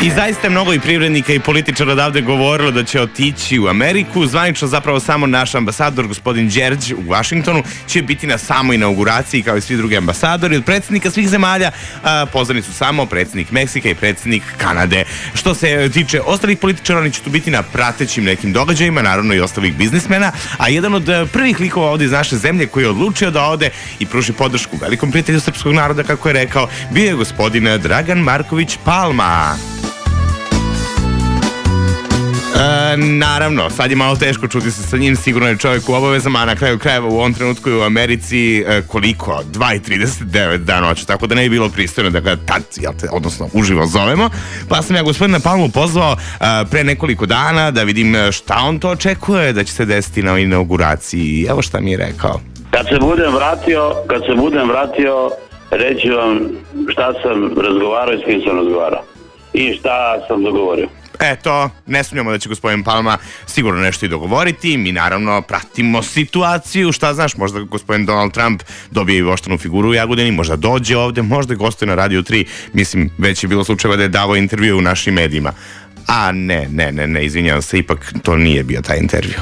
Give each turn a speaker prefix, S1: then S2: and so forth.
S1: I zaista je mnogo i privrednika i političara odavde govorilo da će otići u Ameriku. Zvanično zapravo samo naš ambasador, gospodin Đerđ u Vašingtonu, će biti na samoj inauguraciji kao i svi drugi ambasadori. Od predsjednika svih zemalja pozvani su samo predsjednik Meksika i predsjednik Kanade. Što se tiče ostalih političara, oni će tu biti na pratećim nekim događajima, naravno i ostalih biznismena, a jedan od prvih likova ovdje iz naše zemlje koji je odlučio da ode i pruži podršku velikom prijatelju srpskog naroda, kako je rekao, bio je gospodin Dragan Marković Palma. Naravno, sad je malo teško čuti se sa njim, sigurno je čovjek u obavezama, a na kraju krajeva u ovom trenutku je u Americi koliko? 2:39 da noću, tako da ne bi bilo pristojno da ga tad, odnosno uživo zovemo. Pa sam ja gospodina Palmu pozvao pre nekoliko dana da vidim šta on to očekuje da će se desiti na inauguraciji. Evo šta mi je rekao.
S2: Kad se budem vratio, reći vam šta sam razgovarao i s kim sam razgovarao i šta sam dogovorio.
S1: Eto, ne sumnjamo da će gospodin Palma sigurno nešto i dogovoriti. Mi naravno pratimo situaciju. Šta znaš, možda gospodin Donald Trump dobije i voštanu figuru u Jagodini, možda dođe ovde, možda gostuje na Radio 3. Mislim, već je bilo slučajeva da je davao intervju u našim medijima. A ne, izvinjavam se, ipak to nije bio taj intervju.